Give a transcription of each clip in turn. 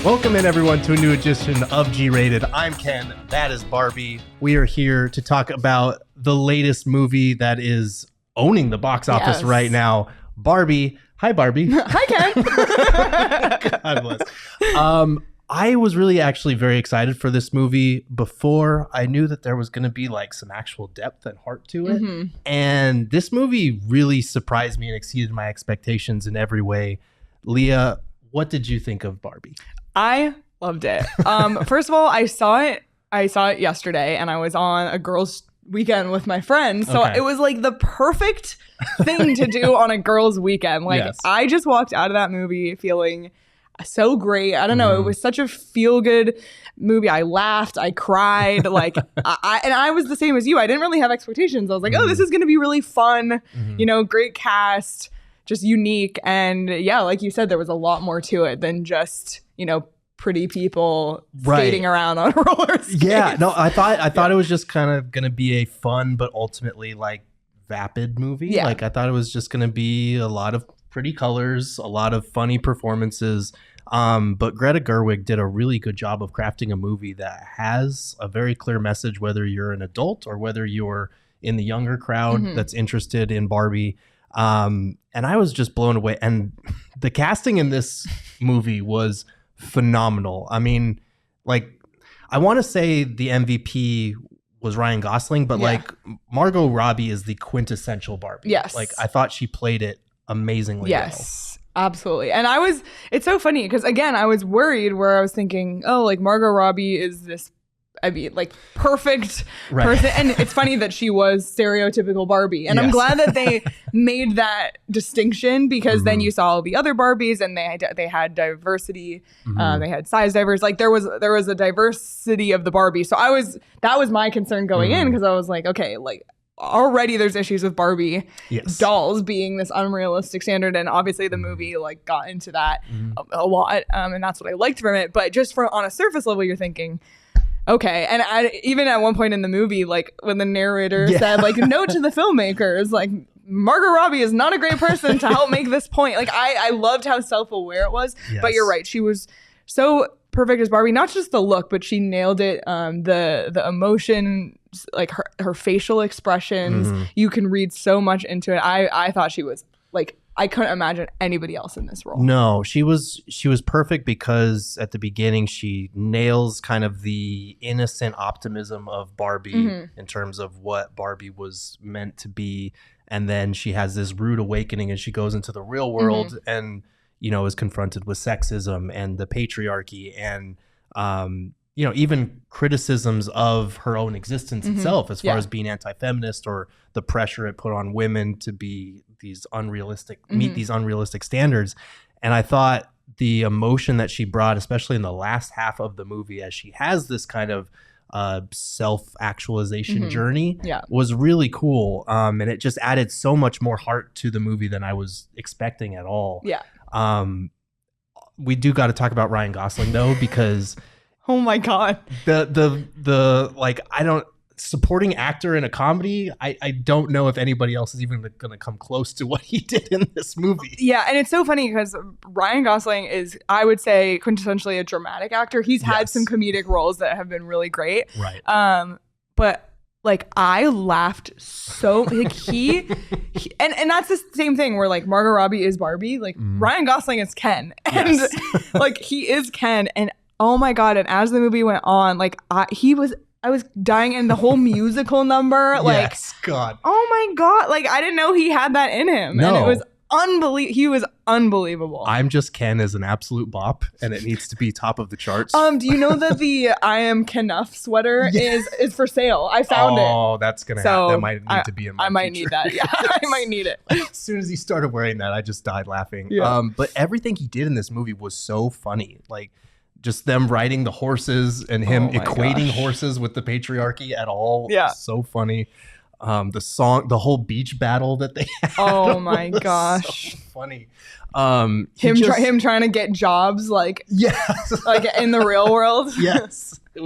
Welcome in, everyone, to a new edition of G-Rated. I'm Ken. That is Barbie. We are here to talk about the latest movie that is owning the box office right now, Barbie. Hi, Barbie. Hi, Ken. God bless. I was really actually very excited for this movie before I knew that there was going to be like some actual depth and heart to it. Mm-hmm. And this movie really surprised me and exceeded my expectations in every way. Leah, what did you think of Barbie? I loved it. First of all, I saw it yesterday, and I was on a girls' weekend with my friends. So It was like the perfect thing to do on a girls' weekend. Like I just walked out of that movie feeling so great. I don't know. It was such a feel-good movie. I laughed. I cried. Like I was the same as you. I didn't really have expectations. I was like, oh, this is going to be really fun. You know, great cast, just unique. And yeah, like you said, there was a lot more to it than just, you know, pretty people skating around on roller skates. Yeah, no, I thought it was just kind of going to be a fun but ultimately like vapid movie. Yeah. Like I thought it was just going to be a lot of pretty colors, a lot of funny performances. But Greta Gerwig did a really good job of crafting a movie that has a very clear message, whether you're an adult or whether you're in the younger crowd that's interested in Barbie. And I was just blown away. And the casting in this movie was phenomenal. I mean, like, I want to say the MVP was Ryan Gosling, but like Margot Robbie is the quintessential Barbie. Yes. Like, I thought she played it amazingly well. Absolutely. And it's so funny because, again, I was worried where I was thinking, oh, like Margot Robbie is this, I mean, like perfect person. And it's funny that she was stereotypical Barbie. And I'm glad that they made that distinction because then you saw all the other Barbies and they had diversity. They had size diverse. Like there was a diversity of the Barbie. So that was my concern going in because I was like, okay, like already there's issues with Barbie dolls being this unrealistic standard. And obviously the movie like got into that a lot. And that's what I liked from it. But just on a surface level, you're thinking, okay. And even at one point in the movie, like when the narrator said, like, note to the filmmakers, like, Margot Robbie is not a great person to help make this point. Like, I loved how self-aware it was. Yes. But you're right. She was so perfect as Barbie. Not just the look, but she nailed it. The emotion, like her facial expressions. You can read so much into it. I thought she was, like, I couldn't imagine anybody else in this role. No, she was perfect because at the beginning she nails kind of the innocent optimism of Barbie in terms of what Barbie was meant to be. And then she has this rude awakening as she goes into the real world and, you know, is confronted with sexism and the patriarchy and, you know, even criticisms of her own existence itself as far as being anti-feminist or the pressure it put on women to be these unrealistic, meet these unrealistic standards. And I thought the emotion that she brought, especially in the last half of the movie, as she has this kind of self-actualization journey was really cool. And it just added so much more heart to the movie than I was expecting at all. Yeah. We do got to talk about Ryan Gosling though, because oh my God. The like, I don't, supporting actor in a comedy, I don't know if anybody else is even going to come close to what he did in this movie. Yeah, and it's so funny because Ryan Gosling is, I would say, quintessentially a dramatic actor. He's had some comedic roles that have been really great. Right. But like I laughed so like he and that's the same thing where like Margot Robbie is Barbie, like Ryan Gosling is Ken. And like he is Ken. And oh my God, and as the movie went on, like I was dying in the whole musical number. Like, God. Oh my God. Like, I didn't know he had that in him. No. And it was he was unbelievable. I'm Just Ken is an absolute bop, and it needs to be top of the charts. Do you know that the I Am Kenough sweater is for sale? I found it. Oh, that's going to happen. That might need to be in my I might need that. Yeah, I might need it. As soon as he started wearing that, I just died laughing. Yeah. But everything he did in this movie was so funny. Like, just them riding the horses and him equating horses with the patriarchy at all. Yeah. So funny. The song, the whole beach battle that they had. Oh my gosh. So funny. Him trying to get jobs like like in the real world. Yes. It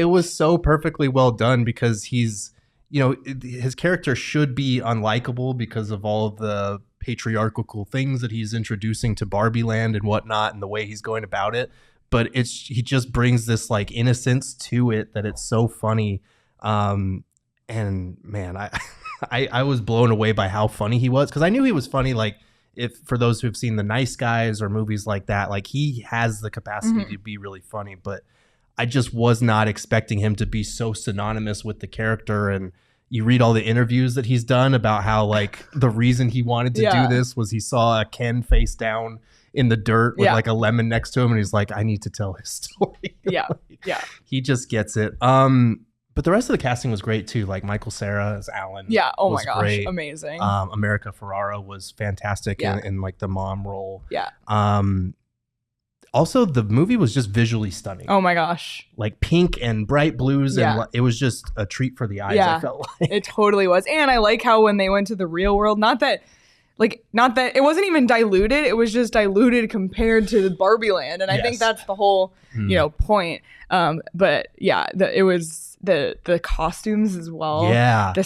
was so perfectly well done because he's, you know, his character should be unlikable because of all of the patriarchal things that he's introducing to Barbie Land and whatnot and the way he's going about it. but he just brings this like innocence to it that it's so funny. And man, I was blown away by how funny he was, because I knew he was funny. Like, if for those who've seen The Nice Guys or movies like that, like he has the capacity to be really funny, but I just was not expecting him to be so synonymous with the character. And you read all the interviews that he's done about how like the reason he wanted to do this was he saw a Ken face down in the dirt with like a lemon next to him, and he's like, I need to tell his story. He just gets it. But the rest of the casting was great too. Like Michael Cera as Alan. Yeah. Oh my gosh. Great. Amazing. America Ferrera was fantastic in like the mom role. Yeah. Also, the movie was just visually stunning. Oh my gosh. Like pink and bright blues. And it was just a treat for the eyes, I felt like. It totally was. And I like how when they went to the real world, not that it wasn't even diluted. It was just diluted compared to the Barbie land. And I think that's the whole, point. But yeah, it was the costumes as well. Yeah. The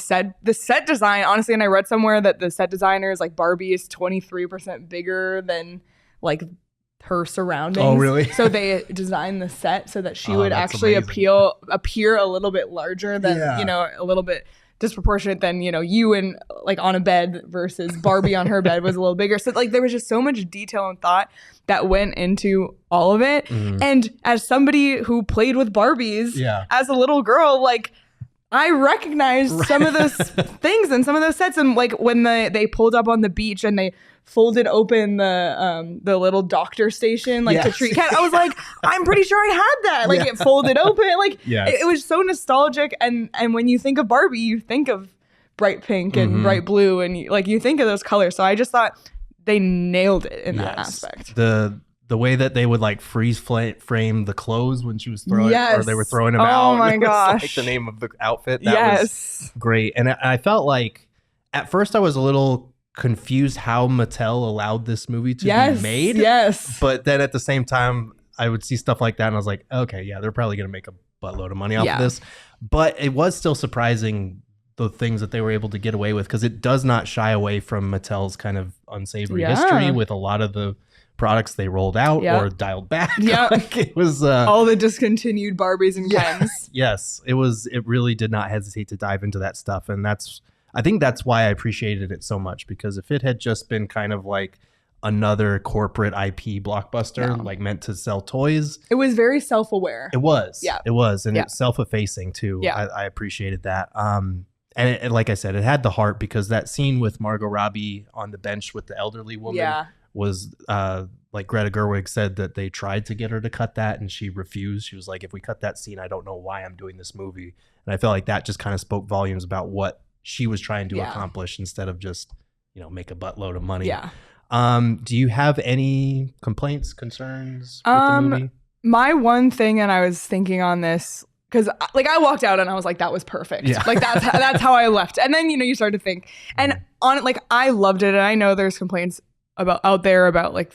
set design, honestly, and I read somewhere that the set designers, like Barbie is 23% bigger than like her surroundings. Oh, really? So they designed the set so that she would actually appear a little bit larger than, a little bit disproportionate than, you and like on a bed versus Barbie on her bed was a little bigger. So like there was just so much detail and thought that went into all of it. And as somebody who played with Barbies as a little girl, like I recognized some of those things and some of those sets. And like when they pulled up on the beach and they folded open the little doctor station to treat cat, I was like, I'm pretty sure I had that. Like it folded open. Like it was so nostalgic. And when you think of Barbie, you think of bright pink and bright blue, and you think of those colors. So I just thought they nailed it in that aspect. The way that they would like freeze frame the clothes when she was throwing, or they were throwing them out. Oh my gosh! Like the name of the outfit. That was great. And I felt like at first I was a little confused how Mattel allowed this movie to be made. Yes. But then at the same time, I would see stuff like that and I was like, okay, yeah, they're probably going to make a buttload of money off of this. But it was still surprising the things that they were able to get away with, because it does not shy away from Mattel's kind of unsavory history with a lot of the products they rolled out or dialed back. Yeah. Like it was all the discontinued Barbies and Kens. Yes. It really did not hesitate to dive into that stuff. And I think that's why I appreciated it so much, because if it had just been kind of like another corporate IP blockbuster, like meant to sell toys, it was very self-aware. It was. Yeah. It was. And it's self-effacing too. Yeah. I appreciated that. And like I said, it had the heart, because that scene with Margot Robbie on the bench with the elderly woman was like Greta Gerwig said that they tried to get her to cut that and she refused. She was like, if we cut that scene, I don't know why I'm doing this movie. And I felt like that just kind of spoke volumes about what she was trying to accomplish, instead of just, make a buttload of money. Yeah. Do you have any complaints, concerns with the movie? My one thing, and I was thinking on this, because like I walked out and I was like, that was perfect. Yeah. Like that's how I left. And then, you start to think, and on it, like I loved it. And I know there's complaints out there about like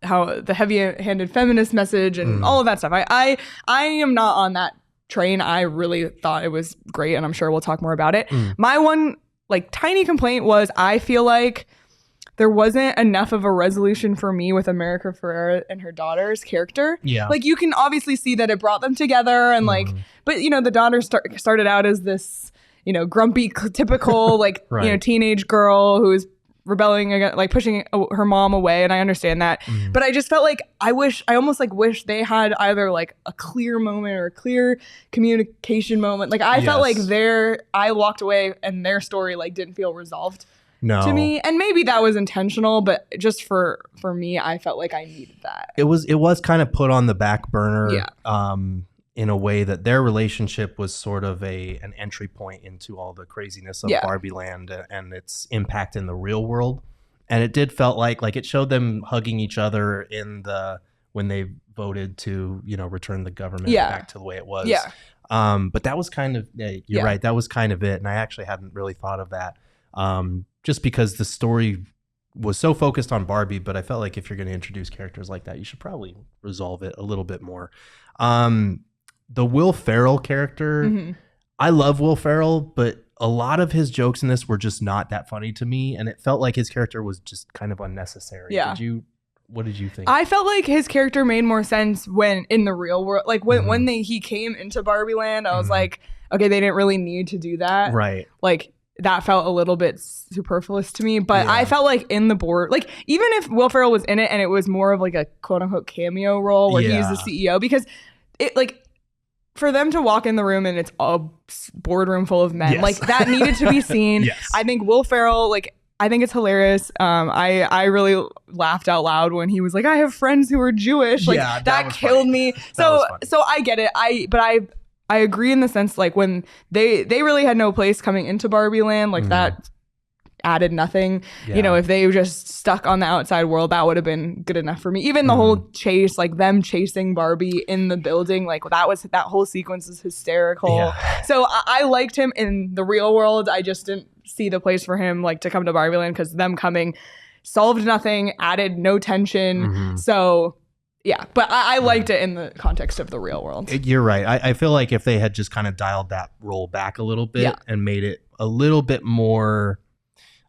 how the heavy-handed feminist message and all of that stuff. I am not on that train. I really thought it was great, and I'm sure we'll talk more about it. My one like tiny complaint was I feel like there wasn't enough of a resolution for me with America Ferrera and her daughter's character. Yeah. Like you can obviously see that it brought them together, and like, but the daughter started out as this, grumpy, typical like, teenage girl who's rebelling against, like pushing her mom away, and I understand that. But I just felt like I almost wish they had either like a clear moment or a clear communication moment. Like I felt like I walked away and their story like didn't feel resolved to me, and maybe that was intentional, but just for me, I felt like I needed that. It was kind of put on the back burner. In a way that their relationship was sort of an entry point into all the craziness of Barbie Land and its impact in the real world. And it did felt like it showed them hugging each other when they voted to, return the government back to the way it was. Yeah. But that was kind of, you're right. That was kind of it. And I actually hadn't really thought of that. Just because the story was so focused on Barbie, but I felt like if you're going to introduce characters like that, you should probably resolve it a little bit more. The Will Ferrell character, I love Will Ferrell, but a lot of his jokes in this were just not that funny to me, and it felt like his character was just kind of unnecessary. Yeah. Did you What did you think? I felt like his character made more sense when in the real world, like when he came into Barbie Land. I was like, okay, they didn't really need to do that, right? Like that felt a little bit superfluous to me. But I felt like in the board, like even if Will Ferrell was in it and it was more of like a quote unquote cameo role where he's the CEO, because it like for them to walk in the room and it's a boardroom full of men, like that needed to be seen. I think Will Ferrell, like. I think it's hilarious. I really laughed out loud when he was like, I have friends who are Jewish. Like that killed me. So I get it. I agree in the sense like when they really had no place coming into Barbie Land, like that added nothing. You know, if they just stuck on the outside world, that would have been good enough for me. Even the whole chase, like them chasing Barbie in the building, like that whole sequence is hysterical. So I liked him in the real world. I just didn't see the place for him like to come to Barbie Land because them coming solved nothing, added no tension. So yeah, but I liked it in the context of the real world. You're right. I feel like if they had just kind of dialed that role back a little bit and made it a little bit more,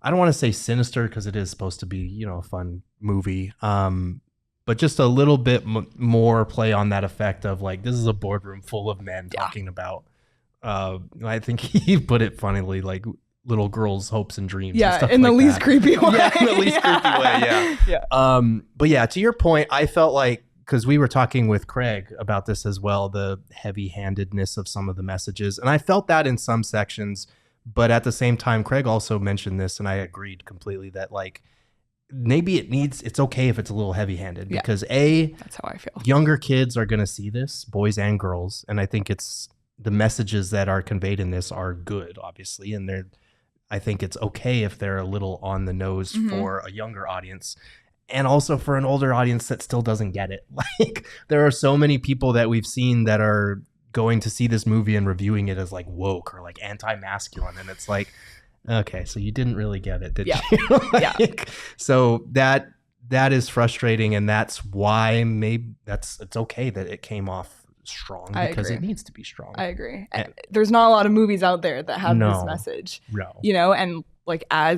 I don't want to say sinister because it is supposed to be, you know, a fun movie. But just a little bit more play on that effect of like, this is a boardroom full of men talking about, I think he put it funnily, like little girls' hopes and dreams. Yeah, and stuff in like the least that. creepy way. Yeah, in the least creepy way, But yeah, to your point, I felt like, because we were talking with Craig about this as well, the heavy-handedness of some of the messages. And I felt that in some sections, but at the same time, Craig also mentioned this, and I agreed completely that like, maybe it's okay if it's a little heavy-handed because that's how I feel. Younger kids are going to see this, boys and girls. And I think the messages that are conveyed in this are good, obviously. And I think it's okay if they're a little on the nose for a younger audience and also for an older audience that still doesn't get it. Like there are so many people that we've seen that are going to see this movie and reviewing it as like woke or like anti-masculine. And it's like, okay, so you didn't really get it, did you? So that is frustrating. And that's why maybe it's okay that it came off strong because it needs to be strong. I agree. And there's not a lot of movies out there that have this message. You know, and like I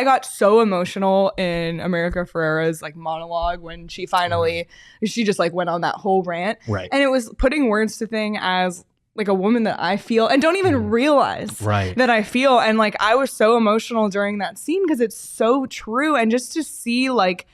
got so emotional in America Ferrera's like monologue when she finally she just like went on that whole rant. Right. And it was putting words to thing as like a woman that I feel and don't even realize that I feel. And like I was so emotional during that scene because it's so true. And just to see like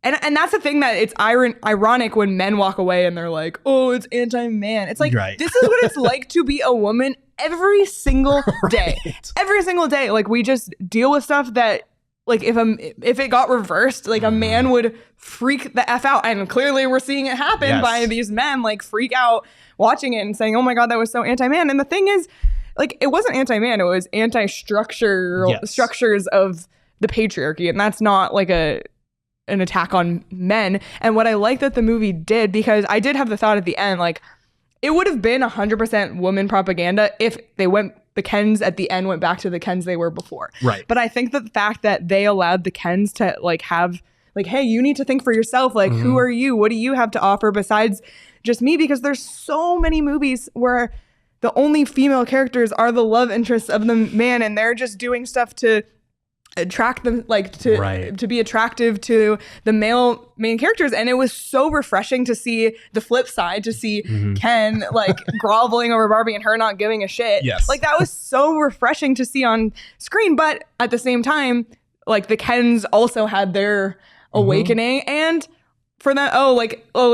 And that's the thing that it's ironic when men walk away and they're like, oh, it's anti-man. It's like, this is what it's like to be a woman every single day. Every single day. Like we just deal with stuff that like if it got reversed, like a man would freak the F out. And clearly we're seeing it happen by these men like freak out watching it and saying, oh my God, that was so anti-man. And the thing is, like, it wasn't anti-man. It was structures of the patriarchy. And that's not like an attack on men. And what I like that the movie did, because I did have the thought at the end, like it would have been 100% woman propaganda if the Kens at the end went back to the Kens they were before. Right. But I think that the fact that they allowed the Kens to like have like, hey, you need to think for yourself. Like, who are you? What do you have to offer besides just me? Because there's so many movies where the only female characters are the love interests of the man, and they're just doing stuff to attract them, like to be attractive to the male main characters. And it was so refreshing to see the flip side, to see Ken like groveling over Barbie and her not giving a shit. Like that was so refreshing to see on screen. But at the same time, like the Kens also had their awakening, and for that,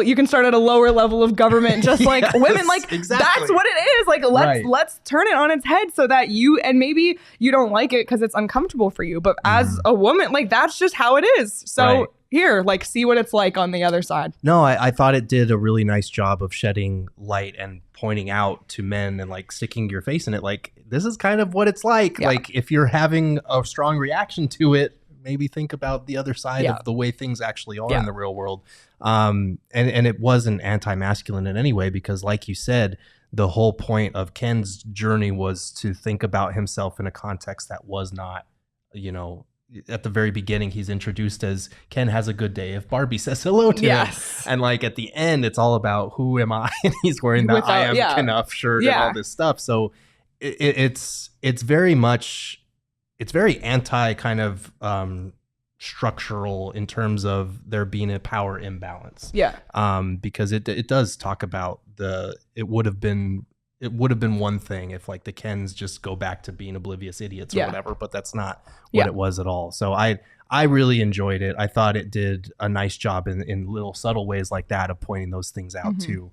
you can start at a lower level of government, just like women. Like that's what it is. Like let's turn it on its head so that and maybe you don't like it because it's uncomfortable for you, but as a woman, like that's just how it is. So here, like see what it's like on the other side. No, I thought it did a really nice job of shedding light and pointing out to men and like sticking your face in it. Like this is kind of what it's like. Like if you're having a strong reaction to it, maybe think about the other side of the way things actually are in the real world. And it wasn't anti-masculine in any way, because like you said, the whole point of Ken's journey was to think about himself in a context that was not, you know, at the very beginning, he's introduced as Ken has a good day if Barbie says hello to him. And like at the end, it's all about who am I? And he's wearing the I am Kenough shirt and all this stuff. So it's very much, it's very anti kind of structural in terms of there being a power imbalance. Yeah. Because it does talk about it would have been one thing if like the Kens just go back to being oblivious idiots or whatever, but that's not what it was at all. So I really enjoyed it. I thought it did a nice job in little subtle ways like that of pointing those things out too.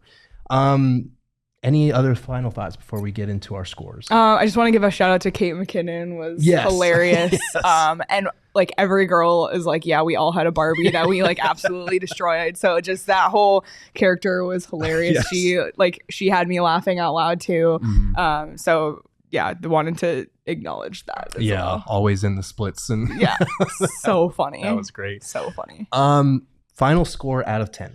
Any other final thoughts before we get into our scores? I just want to give a shout out to Kate McKinnon. Was hilarious. Yes. And like every girl is like, yeah, we all had a Barbie that we like absolutely destroyed. So just that whole character was hilarious. Yes. She had me laughing out loud too. Mm-hmm. So yeah, wanted to acknowledge that. As well. Always in the splits and so funny. That was great. So funny. Final score out of 10.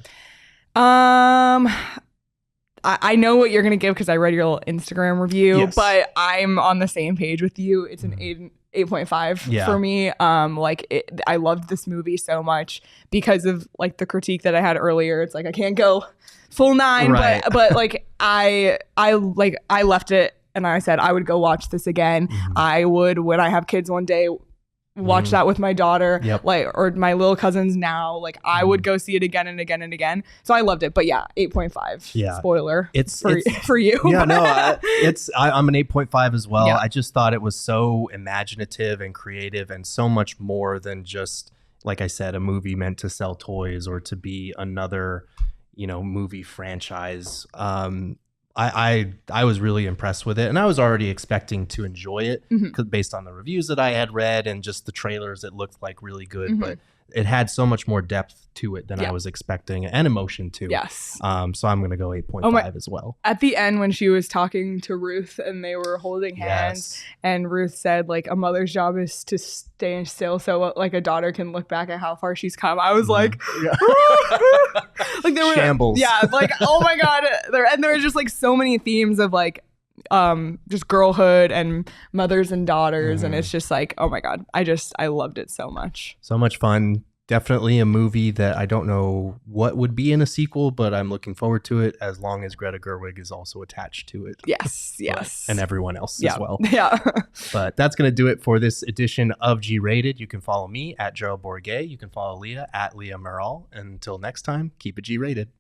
I know what you're going to give because I read your little Instagram review, but I'm on the same page with you. It's an 8.5 for me. I loved this movie so much because of like the critique that I had earlier. It's like, I can't go full 9, right. but like I left it and I said, I would go watch this again. Mm-hmm. I would, when I have kids one day, watch that with my daughter, or my little cousins now. Like I would go see it again and again and again. So I loved it. But 8.5. Yeah. Spoiler. It's for you. Yeah, no, I'm an 8.5 as well. Yeah. I just thought it was so imaginative and creative and so much more than just, like I said, a movie meant to sell toys or to be another, movie franchise. I was really impressed with it, and I was already expecting to enjoy it based on the reviews that I had read and just the trailers. It looked like really good, but it had so much more depth to it than I was expecting, and emotion too. Yes. So I'm going to go 8.5 as well. At the end, when she was talking to Ruth and they were holding hands, and Ruth said, like, a mother's job is to stay still so like a daughter can look back at how far she's come. I was like, like there were shambles. Yeah, like, oh my God. There were just like so many themes of like just girlhood and mothers and daughters, and it's just like, oh my God, I loved it so much. So much fun. Definitely a movie that I don't know what would be in a sequel, but I'm looking forward to it as long as Greta Gerwig is also attached to it. Yes. And everyone else as well. Yeah. But that's going to do it for this edition of G-Rated. You can follow me at Gerald Bourget. You can follow Leah at Leah Merrill. Until next time, keep it G-Rated.